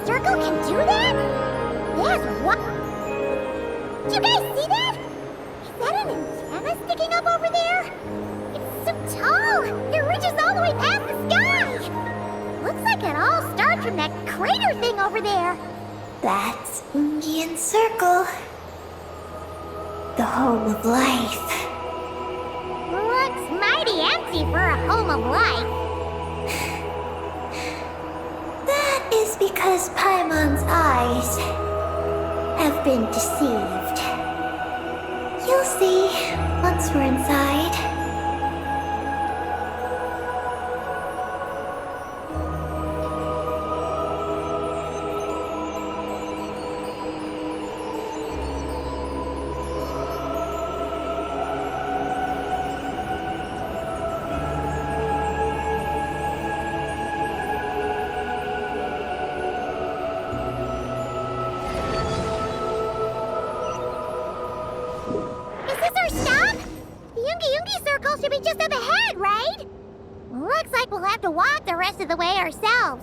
circle can do that? Yes, what? Do you guys see that? Is that an antenna sticking up over there? It's so tall! It reaches all the way past the sky! Looks like it all starts from that crater thing over there. That's Ungian Circle. The home of life. Looks mighty empty for a home of life. That is because Paimon's eyes have been deceived. You'll see once we're inside. Should be just up ahead, right? Looks like we'll have to walk the rest of the way ourselves.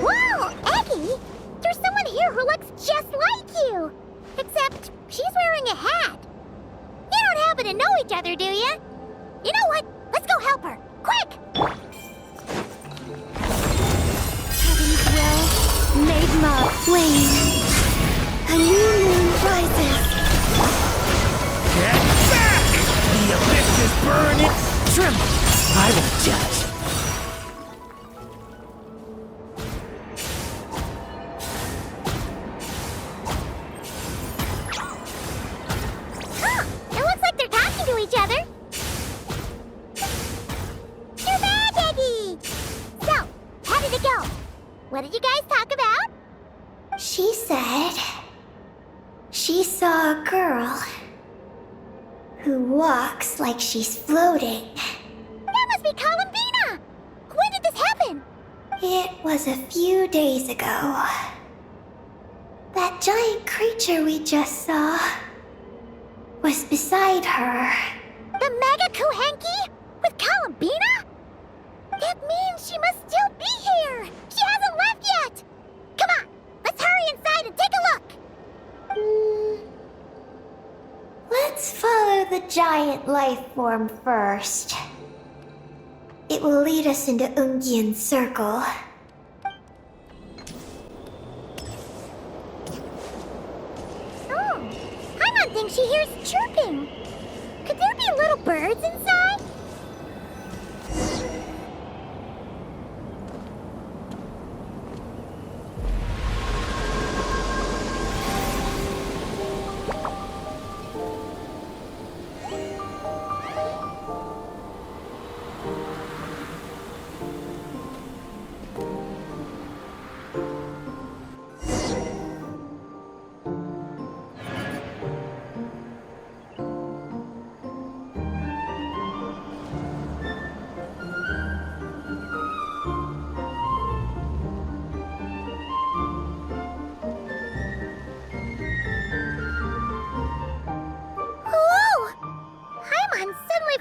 Whoa, Eggy! There's someone here who looks just like you! Except she's wearing a hat. You don't happen to know each other, do you? You know what? Let's go help her. Quick! Heaven's will made my flame. A new moon rises. Get back! The abyss is burning. Tremble. I won't judge. Huh! It looks like they're talking to each other. You're back, Eggy! So, how did it go? What did you guys talk about? She said she saw a girl who walks like she's floating. That must be Columbina! When did this happen? It was a few days ago. That giant creature we just saw was beside her. The Mega Kuhenki? With Columbina? That means she must still be here! She hasn't left yet! Come on, let's hurry inside and take a look! Let's follow the giant life form first. It will lead us into Ungian Circle. Oh, Paimon thinks she hears chirping. Could there be little birds inside?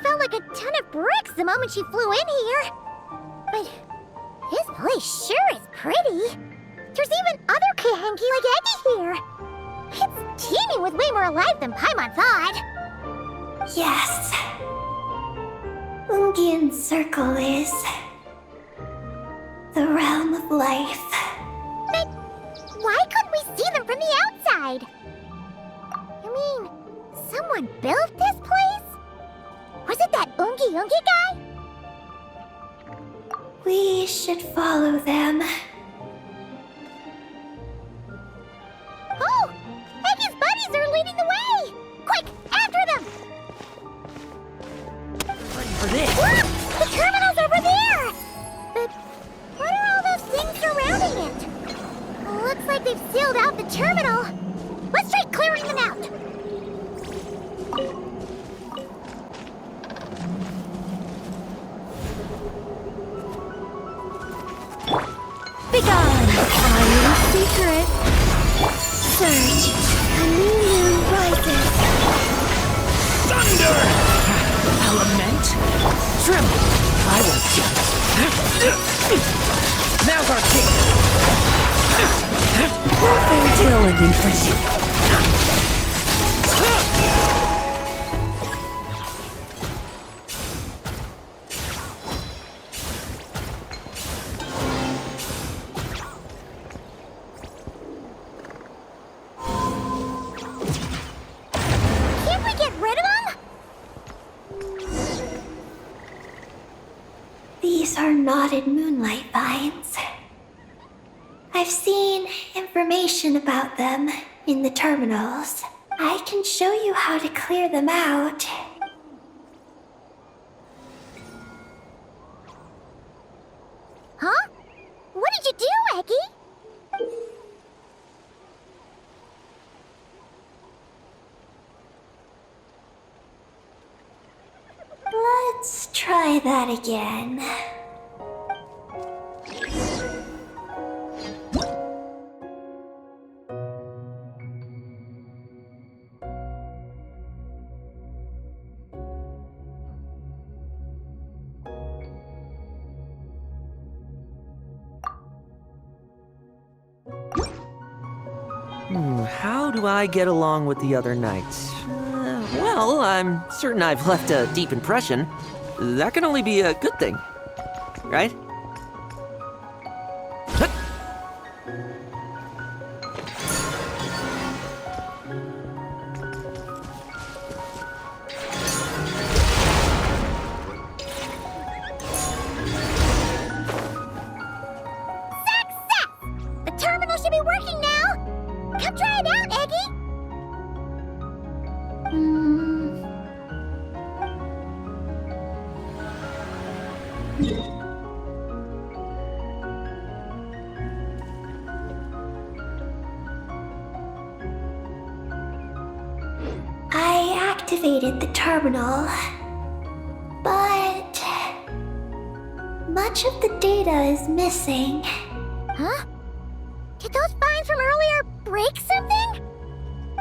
Felt like a ton of bricks the moment she flew in here. But this place sure is pretty. There's even other Kuhenki like Eggy here. It's teeming with way more life than Paimon thought. Yes. Ungian Circle is the realm of life. But why couldn't we see them from the outside? You mean someone built this place? Was it that Ungi guy? We should follow them. Oh! Eggy's buddies are leading the way! Quick, after them! Ready for this? Look! The terminal's over there! But what are all those things surrounding it? Looks like they've sealed out the terminal. Let's try clearing them out. Begone! Iron secret! Search! A new moon rises! Thunder! Elemental! Tremble! I won't chance. Now's our chance! No fairy tale ending for you. Can't we get rid of them? These are knotted moonlight vines. I've seen information about them in the terminals. I can show you how to clear them out. Huh? What did you do, Eggy? Let's try that again. How do I get along with the other knights? Well, I'm certain I've left a deep impression. That can only be a good thing, right? Success! The terminal should be working now! Come try it out, Eggy! I activated the terminal, but much of the data is missing. Huh? Did those vines from earlier break something?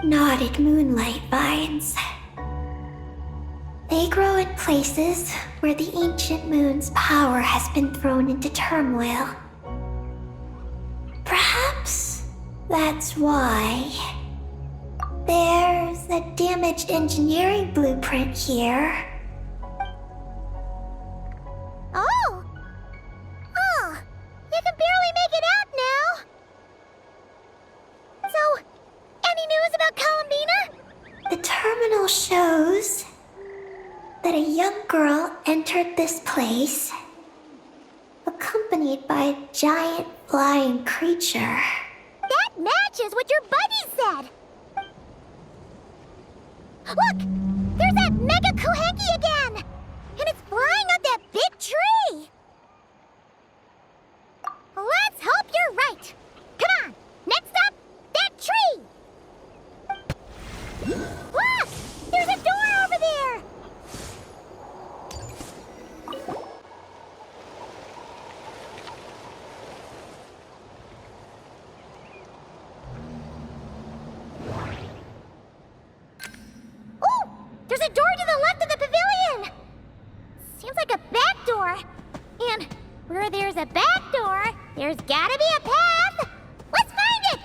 Knotted moonlight vines. They grow in places where the ancient moon's power has been thrown into turmoil. Perhaps that's why. There's a damaged engineering blueprint here. Oh! Oh! You can barely make it out now! So, any news about Columbina? The terminal shows that a young girl entered this place, accompanied by a giant flying creature. That matches what your buddy said! Look! There's that Mega Kohenki again! And it's flying up that big tree! Let's hope you're right! Come on! Next up, that tree! Look! There's a door over there! Oh! There's a door to the left of the pavilion! Seems like a back door. And where there's a back door, there's gotta be a path! Let's find it!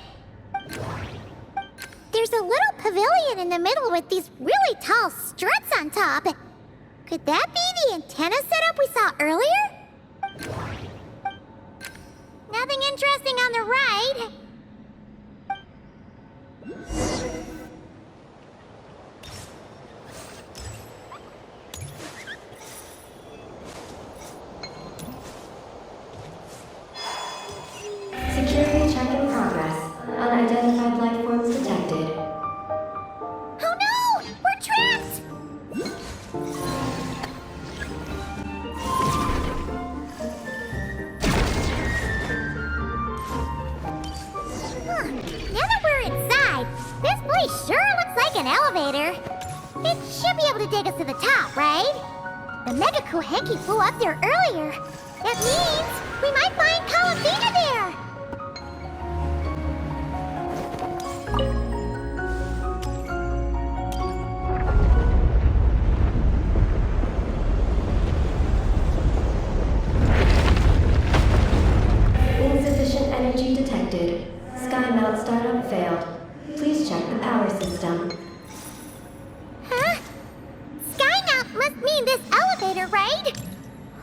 There's a little pavilion in the middle with these really tall struts on top. Could that be the antenna setup we saw earlier? Nothing interesting on the right. Security check in progress. Unidentified life forms detected. Oh no! We're trapped! Huh. Now that we're inside, this place sure looks like an elevator. It should be able to take us to the top, right? The Mega Kohenki flew up there earlier. That means we might find Columbina there! right?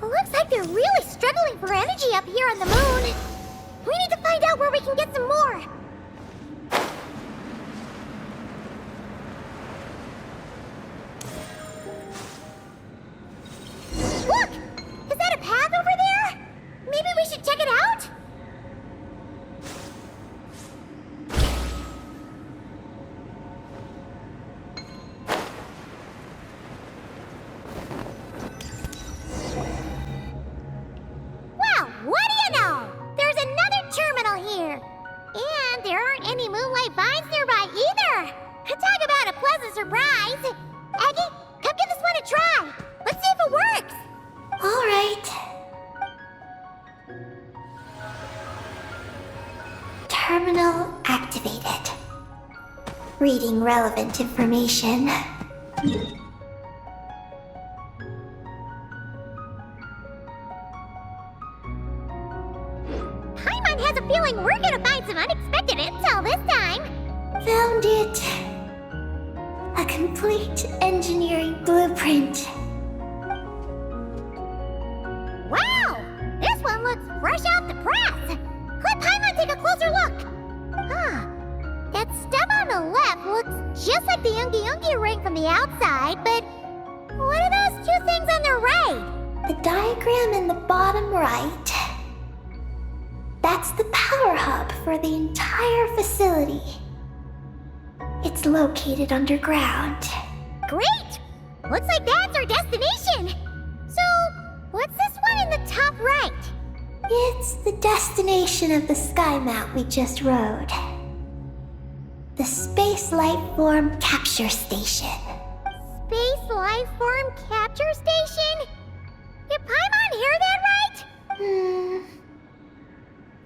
Looks like they're really struggling for energy up here on the moon. We need to find out where we can get some more. Look! Is that a path over there? Maybe we should check it out? Well, what do you know? There's another terminal here. And there aren't any moonlight vines nearby either. Talk about a pleasant surprise. Aggie, come give this one a try. Let's see if it works. All right. Terminal activated. Reading relevant information. Paimon has a feeling we're gonna find some unexpected intel this time. Found it. A complete engineering blueprint. Wow! This one looks fresh off the press. Let Paimon take a closer look. Huh. That stuff on the left looks just like the Ungi ring from the outside, but what are those two things on the right? The diagram in the bottom right. That's the power hub for the entire facility. It's located underground. Great! Looks like that's our destination. So, what's this one in the top right? It's the destination of the sky map we just rode. The Space Life Form Capture Station. Space Life Form Capture Station? Did Paimon hear that right?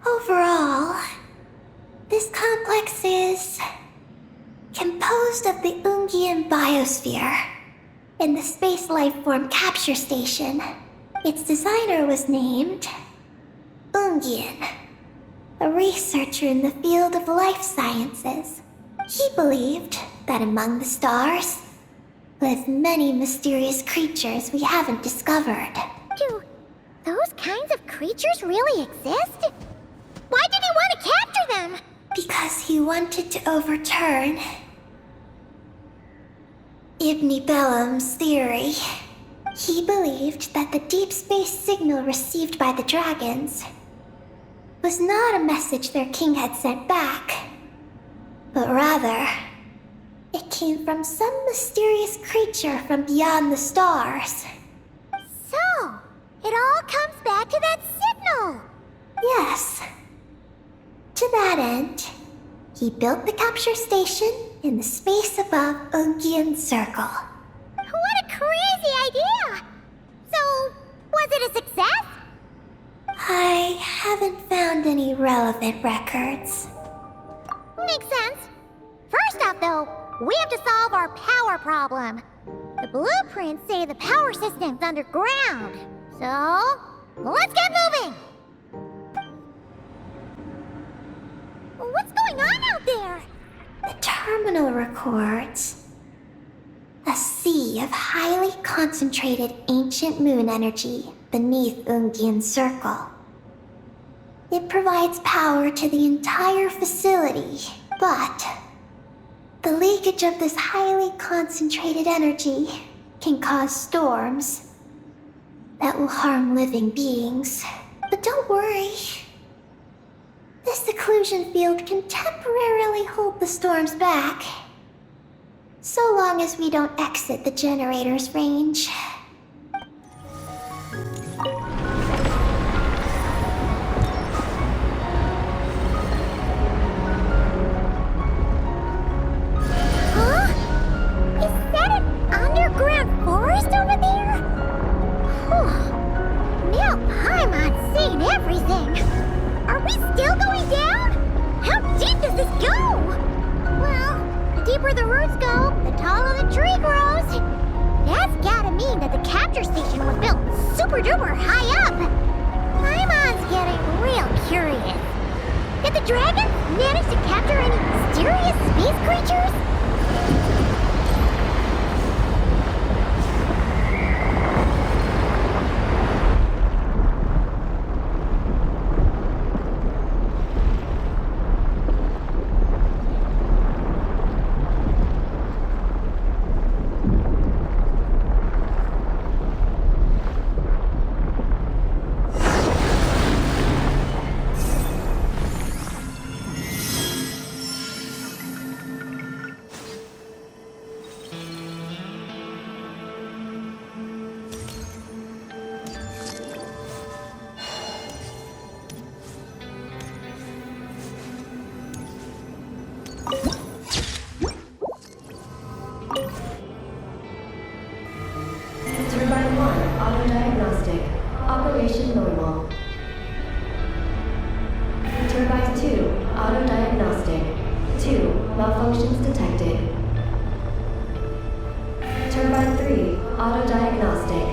Overall, this complex is composed of the Ungian biosphere and the Space Life Form Capture Station. Its designer was named Ungian, a researcher in the field of life sciences. He believed that among the stars lived many mysterious creatures we haven't discovered. Do those kinds of creatures really exist? Why did he want to capture them? Because he wanted to overturn Ibn Bellum's theory. He believed that the deep space signal received by the dragons was not a message their king had sent back, but rather, it came from some mysterious creature from beyond the stars. So, it all comes back to that signal. Yes. To that end, he built the capture station in the space above Ungian Circle. What a crazy idea! So, was it a success? I haven't found any relevant records. Makes sense. First off, though, we have to solve our power problem. The blueprints say the power system's underground. So, let's get moving! What's going on out there? The terminal records a sea of highly concentrated ancient moon energy beneath Ungian Circle. It provides power to the entire facility, but the leakage of this highly concentrated energy can cause storms that will harm living beings. But don't worry. This seclusion field can temporarily hold the storms back, so long as we don't exit the generator's range. Huh? Is that an underground forest over there? Whew. Now Paimon's seen everything. Are we still going down? How deep does this go? Well, the deeper the roots go, the taller the tree grows. That's gotta mean that the capture station was built super duper high up. Paimon's getting real curious. Did the dragon manage to capture any mysterious space creatures? Operation normal. Turbine 2, auto-diagnostic. 2, malfunctions detected. Turbine 3, auto-diagnostic.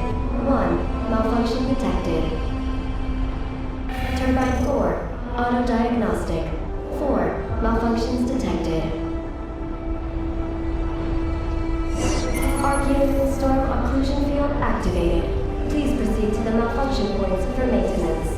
1, malfunction detected. Turbine 4, auto-diagnostic. 4, malfunctions detected. Arcane storm occlusion field activated. Please proceed to the malfunction points for maintenance.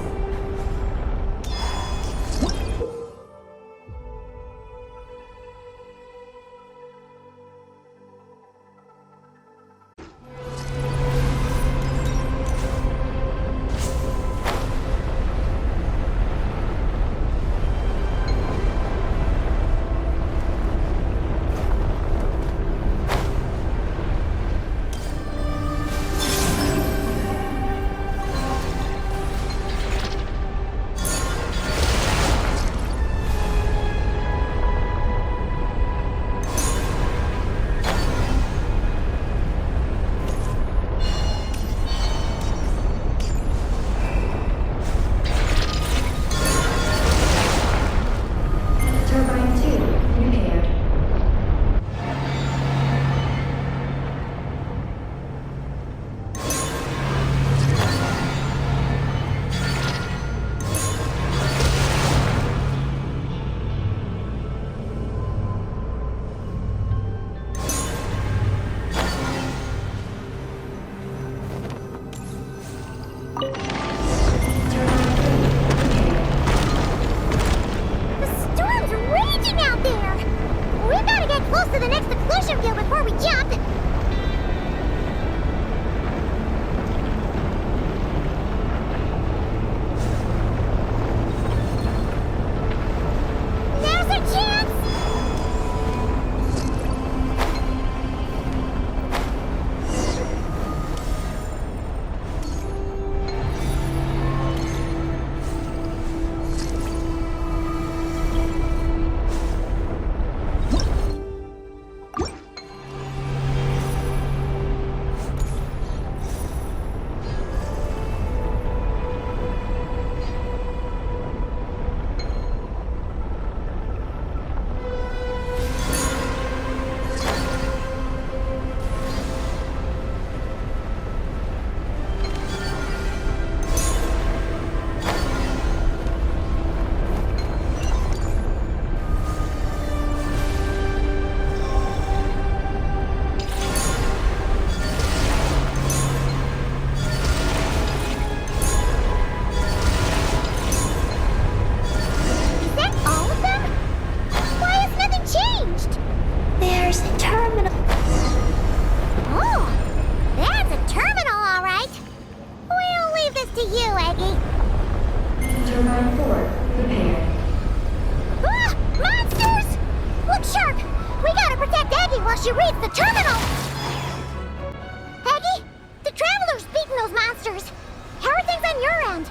Turbine 2, repaired. The storm's raging out there! We gotta get close to the next occlusion field before we jump! Now's our chance! Is that all of them? Why has nothing changed? There's a terminal. Oh, that's a terminal, all right. We'll leave this to you, Eggy. Turbine 4, repaired. Ah! Monsters! Look sharp! We gotta protect Eggy while she reads the terminal! Eggy, the Traveler's beaten those monsters. How are things on your end?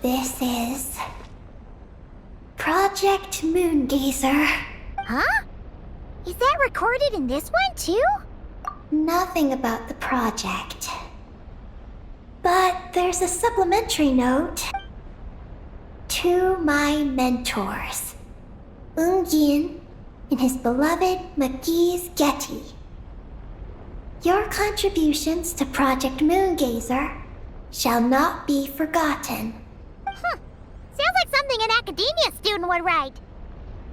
This is Project Moongazer. Huh? Is that recorded in this one, too? Nothing about the project. But there's a supplementary note. To my mentors, Ungin and his beloved McGee's Getty. Your contributions to Project Moongazer shall not be forgotten. Sounds like something an academia student would write.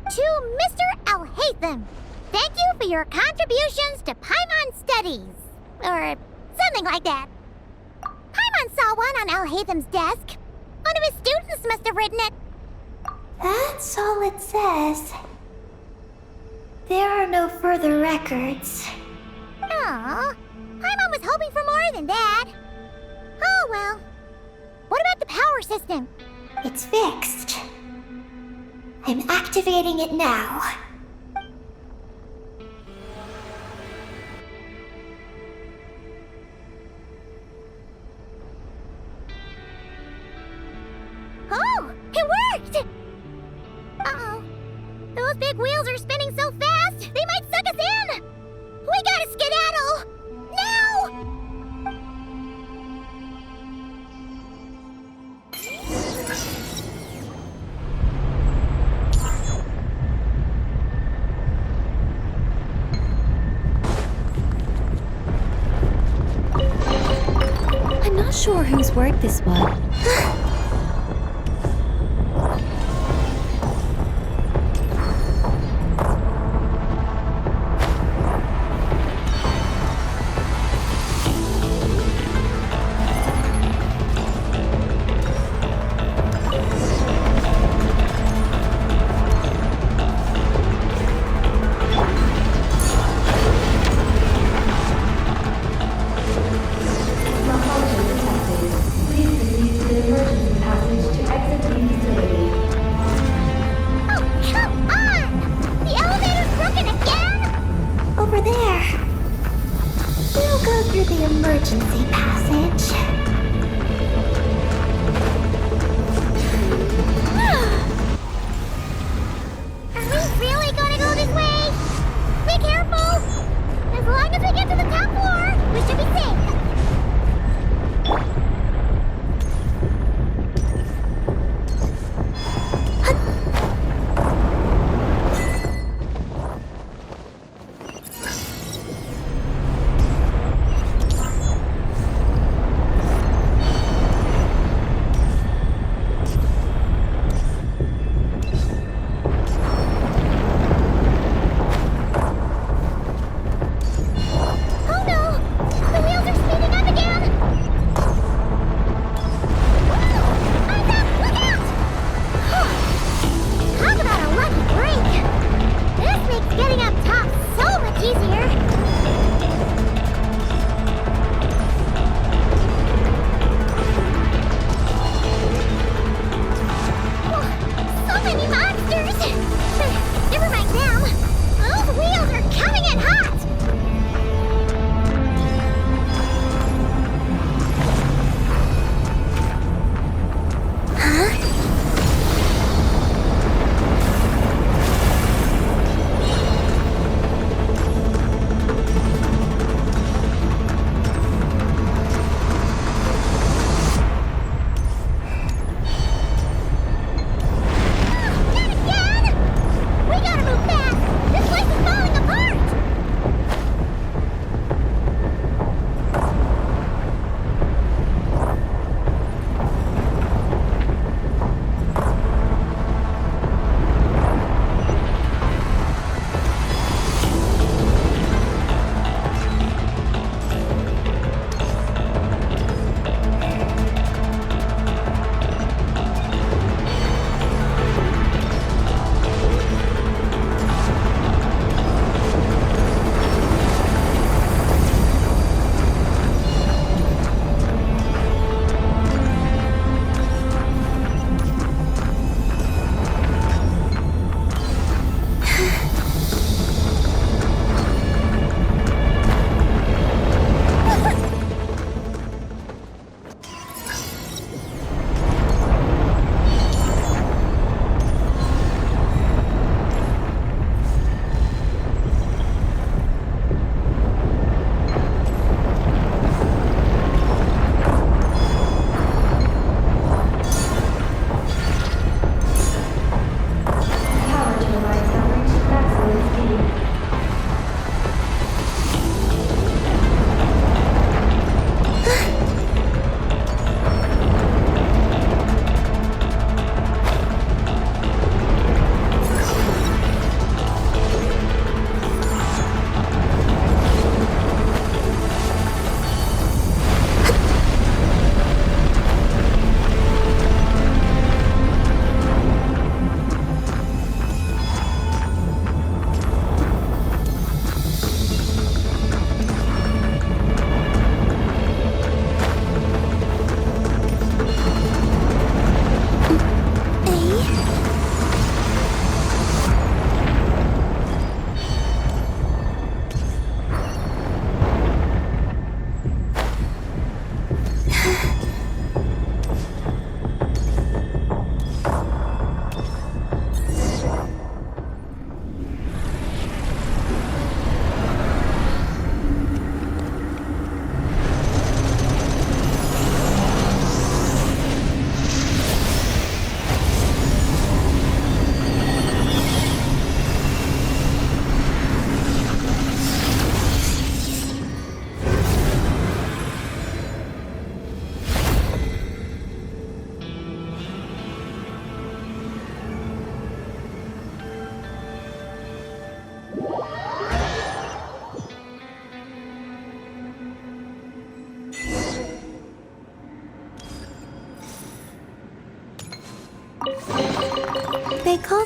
To Mr. Alhaitham, thank you for your contributions to Paimon Studies. Or something like that. Paimon saw one on Alhaitham's desk. One of his students must have written it. That's all it says. There are no further records. Aw, Paimon was hoping for more than that. Oh well. What about the power system? It's fixed. I'm activating it now. Oh, it worked! Uh-oh. Those big wheels are spinning so fast, they might suck us in! We gotta skedaddle! Not sure whose work this was. Malfunction detected. Please proceed to the emergency passage to exit the facility. Oh, come on! The elevator's broken again? Over there. We'll go through the emergency passage. Are we really gonna go this way? Be careful! As long as we get to the top floor, we should be safe. Oh no! The wheels are speeding up again! Eyes up! Look out! Talk about a lucky break! This makes getting up top so much easier! So many monsters! Never mind them! Those wheels are coming in hot!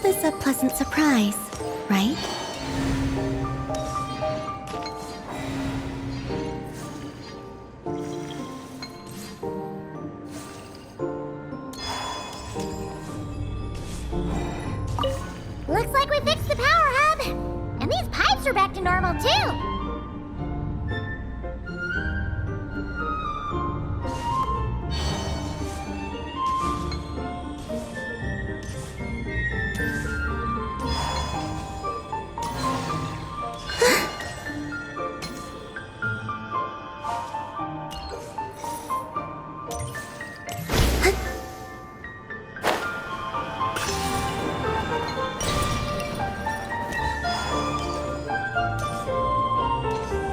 is a pleasant surprise, right? Looks like we fixed the power hub. And these pipes are back to normal, too.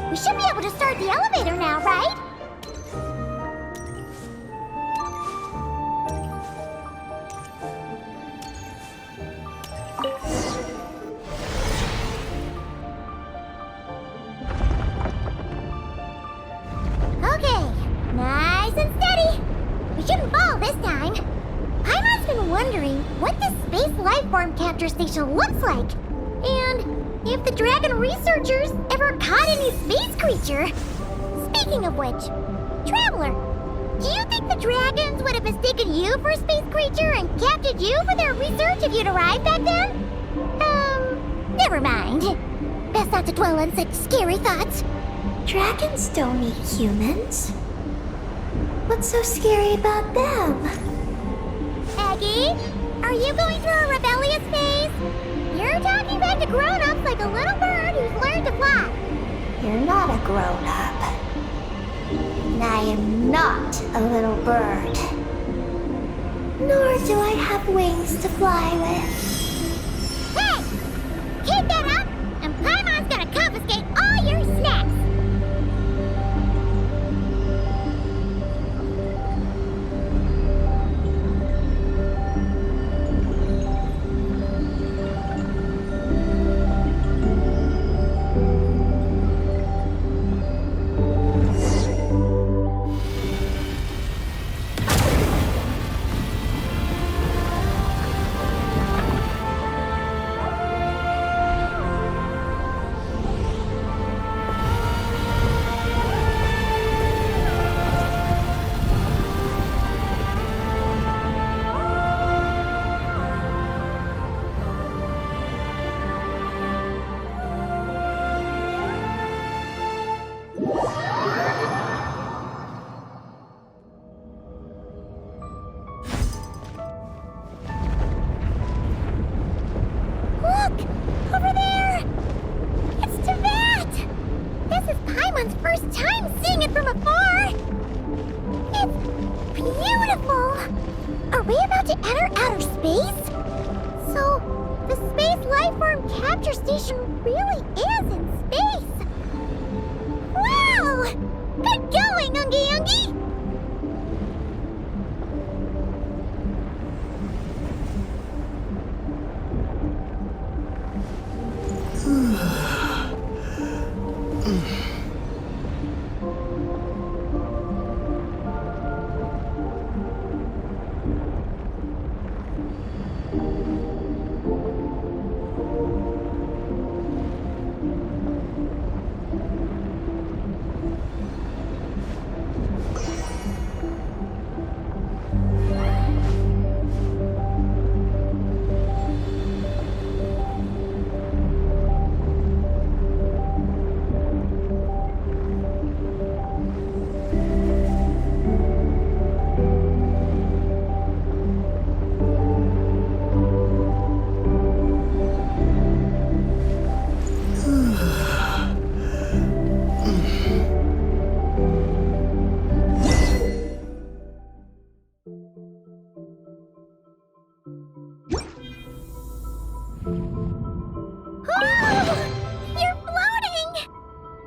We should be able to start the elevator now, right? Okay, nice and steady. We shouldn't fall this time. Paimon's been wondering what this space life form capture station looks like. And if the dragon researchers ever caught any space creature. Speaking of which, Traveler, do you think the dragons would have mistaken you for a space creature and captured you for their research if you'd arrived back then? Never mind. Best not to dwell on such scary thoughts. Dragons don't eat humans. What's so scary about them? Aggie, are you going through a rebellious phase? You're talking back to grown-ups like a little bird who's learned to fly. You're not a grown-up. And I am not a little bird. Nor do I have wings to fly with. Hey! Keep that up, and Paimon's gonna confiscate all your snacks! Look! Over there! It's Teyvat! This is Paimon's first time seeing it from afar! It's beautiful! Are we about to enter outer space? So, the space lifeform capture station really is in space! Wow! Good going, Ungi Ungi!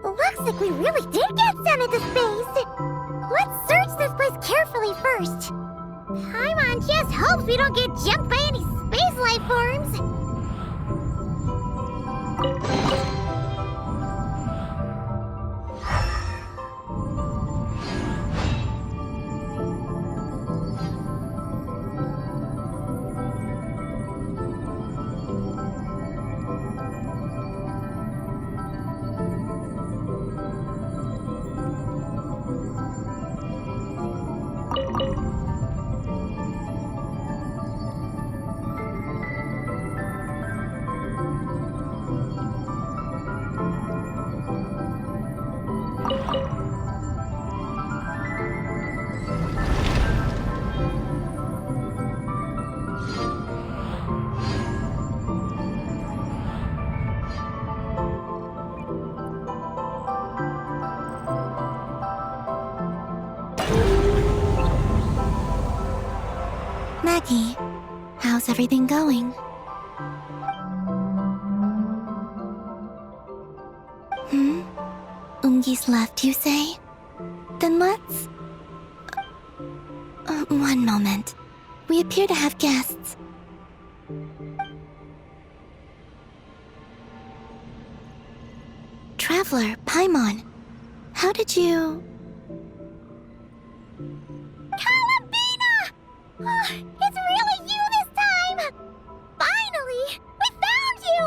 Looks like we really did get sent into space! Let's search this place carefully first. Paimon just hopes we don't get jumped by any space life forms. Aggie. How's everything going? Ungi's left, you say? Then let's... one moment. We appear to have guests. Traveler, Paimon, how did you... Calabina! Oh, it's really you this time! Finally! We found you!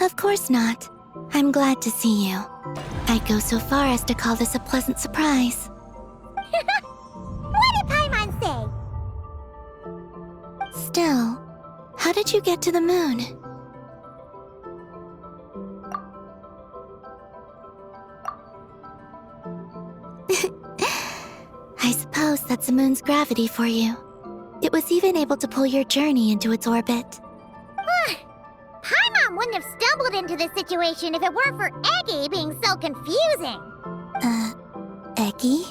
Of course not. I'm glad to see you. I'd go so far as to call this a pleasant surprise. What did Paimon say? Still, how did you get to the moon? I suppose that's the moon's gravity for you. It was even able to pull your journey into its orbit. Paimon wouldn't have stumbled into this situation if it weren't for Eggy being so confusing. Eggy?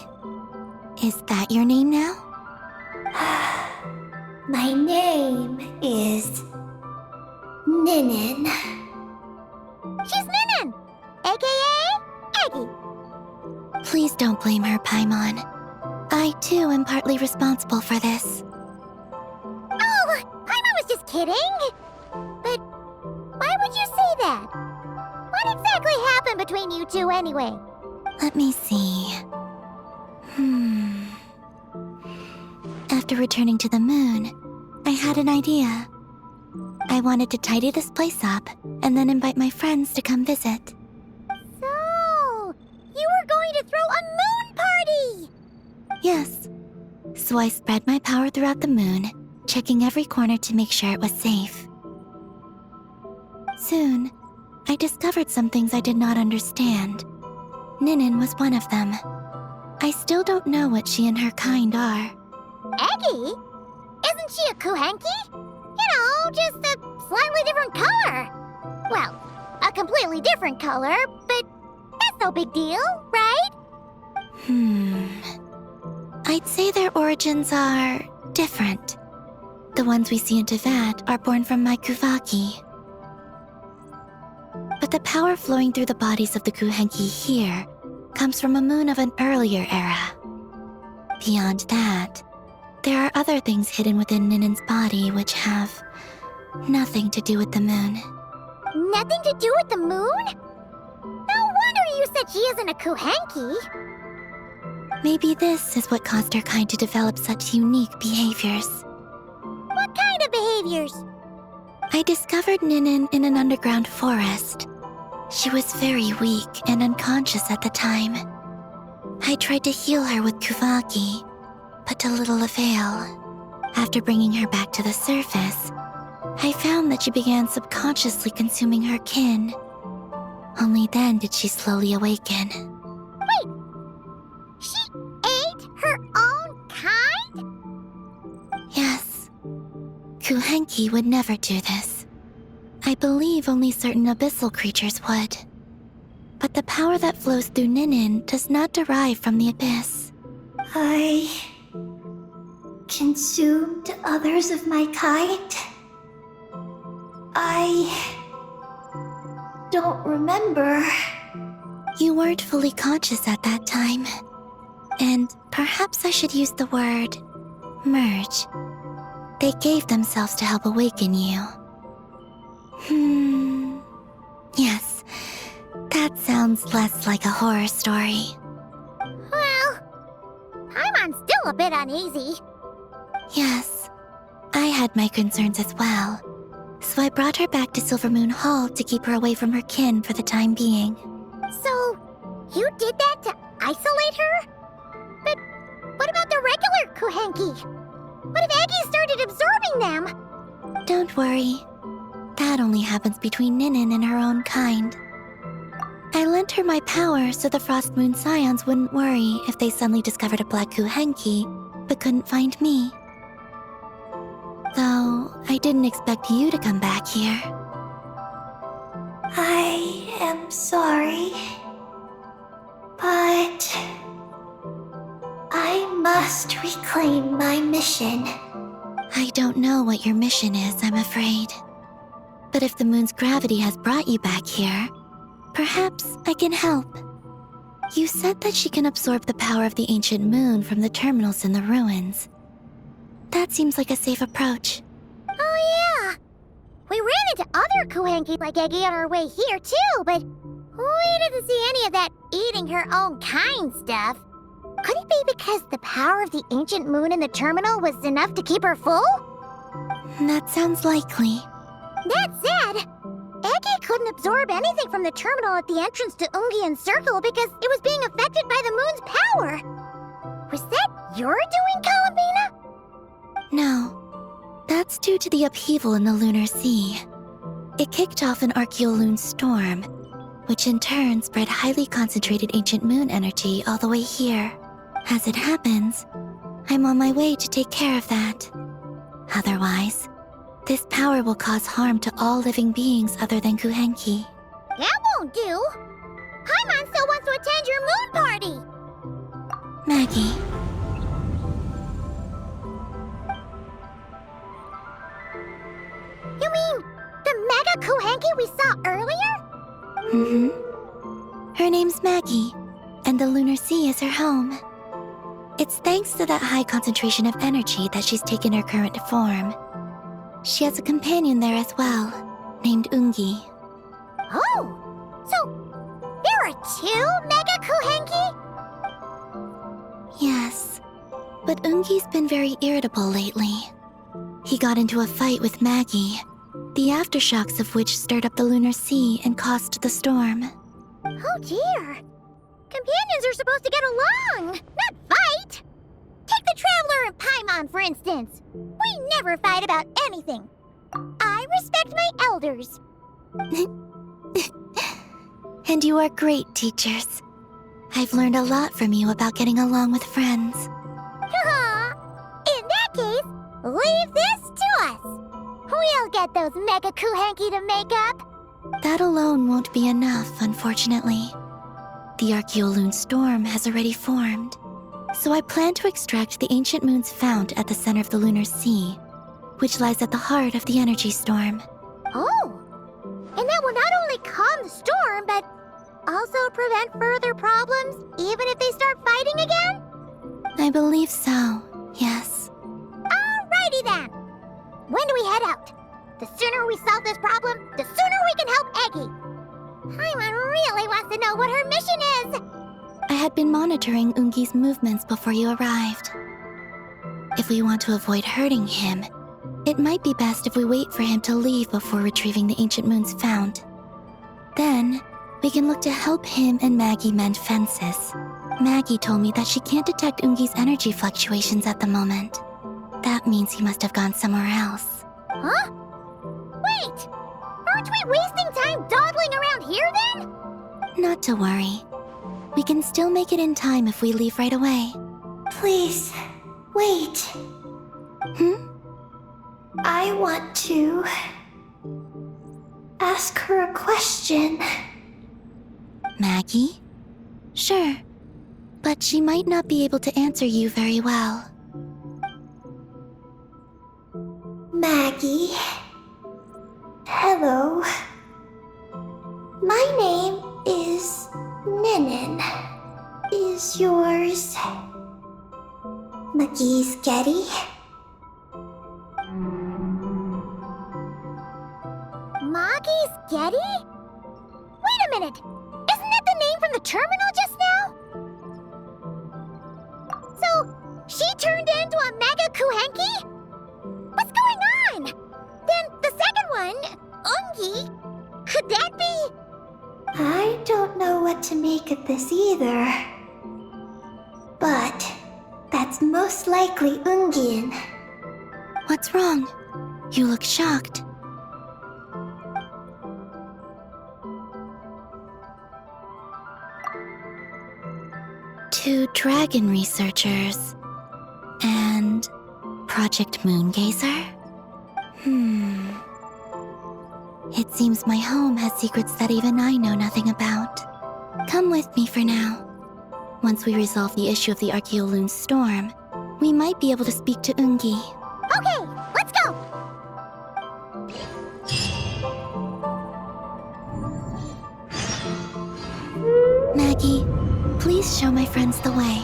Is that your name now? My name is Ninin. She's Ninin, aka Eggy. Please don't blame her, Paimon. I, too, am partly responsible for this. Oh, Paimon was just kidding. But why would you say that? What exactly happened between you two anyway? Let me see. After returning to the moon, I had an idea. I wanted to tidy this place up and then invite my friends to come visit. So, you were going to throw a moon party! Yes. So I spread my power throughout the moon, checking every corner to make sure it was safe. Soon, I discovered some things I did not understand. Ninin was one of them. I still don't know what she and her kind are. Eggy? Isn't she a Kuhenki? You know, just a slightly different color. Well, a completely different color, but that's no big deal, right? I'd say their origins are different. The ones we see in Tevat are born from my Kuvaki. But the power flowing through the bodies of the Kuhenki here comes from a moon of an earlier era. Beyond that, there are other things hidden within Ninin's body which have nothing to do with the moon. Nothing to do with the moon? No wonder you said she isn't a Kuhenki. Maybe this is what caused her kind to develop such unique behaviors. What kind of behaviors? I discovered Ninin in an underground forest. She was very weak and unconscious at the time. I tried to heal her with Kuvaki, but to little avail. After bringing her back to the surface, I found that she began subconsciously consuming her kin. Only then did she slowly awaken. Wait! She ate her own kind? Yes. Kuhenki would never do this. I believe only certain abyssal creatures would. But the power that flows through Ninin does not derive from the abyss. I consumed others of my kind. I don't remember. You weren't fully conscious at that time. And perhaps I should use the word merge. They gave themselves to help awaken you. Yes, that sounds less like a horror story. Well, Paimon's still a bit uneasy. Yes, I had my concerns as well. So I brought her back to Silvermoon Hall to keep her away from her kin for the time being. So, you did that to isolate her? But what about the regular Kuhenki? What if Aggie started absorbing them? Don't worry. That only happens between Ninin and her own kind. I lent her my power so the Frost Moon Scions wouldn't worry if they suddenly discovered a black Kuhenki, but couldn't find me. Though, I didn't expect you to come back here. I am sorry. But I must reclaim my mission. I don't know what your mission is, I'm afraid. But if the moon's gravity has brought you back here, perhaps I can help. You said that she can absorb the power of the ancient moon from the terminals in the ruins. That seems like a safe approach. Oh yeah! We ran into other Kuhenki like Eggy on our way here too, but we didn't see any of that eating her own kind stuff. Could it be because the power of the ancient moon in the terminal was enough to keep her full? That sounds likely. That said, Eggy couldn't absorb anything from the terminal at the entrance to Ungian Circle because it was being affected by the moon's power. Was that your doing, Columbina? No. That's due to the upheaval in the lunar sea. It kicked off an Archeoloon storm, which in turn spread highly concentrated ancient moon energy all the way here. As it happens, I'm on my way to take care of that. Otherwise, this power will cause harm to all living beings other than Kuhenki. That won't do. Paimon still wants to attend your moon party. Maggie, You mean the Mega Kuhenki we saw earlier? Her name's Maggie, and the lunar sea is her home. It's thanks to that high concentration of energy that she's taken her current form. She has a companion there as well, named Ungi. Oh, so there are two Mega Kuhenki? Yes, but Ungi's been very irritable lately. He got into a fight with Maggie, the aftershocks of which stirred up the lunar sea and caused the storm. Oh dear. Companions are supposed to get along, not fight. Take the Traveler and Paimon, for instance. We never fight about anything. I respect my elders. And you are great teachers. I've learned a lot from you about getting along with friends. In that case, leave this to us. We'll get those Mega Kuhenki to make up. That alone won't be enough, unfortunately. The Archeoloon storm has already formed, so I plan to extract the ancient moon's fount at the center of the lunar sea, which lies at the heart of the energy storm. Oh, and that will not only calm the storm, but also prevent further problems, even if they start fighting again? I believe so, yes. Alrighty then. When do we head out? The sooner we solve this problem, the sooner we can help Eggy. Paimon really wants to know what her mission is. I had been monitoring Ungi's movements before you arrived. If we want to avoid hurting him, it might be best if we wait for him to leave before retrieving the ancient moon's fount. Then, we can look to help him and Maggie mend fences. Maggie told me that she can't detect Ungi's energy fluctuations at the moment. That means he must have gone somewhere else. Huh? Wait! Aren't we wasting time dawdling around here then? Not to worry. We can still make it in time if we leave right away. Please, wait. I want to ask her a question. Maggie? Sure. But she might not be able to answer you very well. Maggie. Hello. My name is Ninin. Is yours McGee's Getty? Maggie's Getty? Wait a minute! Isn't that the name from the terminal just now? So, she turned into a Mega Kuhenki? What's going on? Then the second one, Ungi, could that be? I don't know what to make of this either. But that's most likely Ungian. What's wrong? You look shocked. Two dragon researchers and Project Moongazer? It seems my home has secrets that even I know nothing about. Come with me for now. Once we resolve the issue of the Archaeoloon storm, we might be able to speak to Ungi. Okay, let's go! Maggie, please show my friends the way.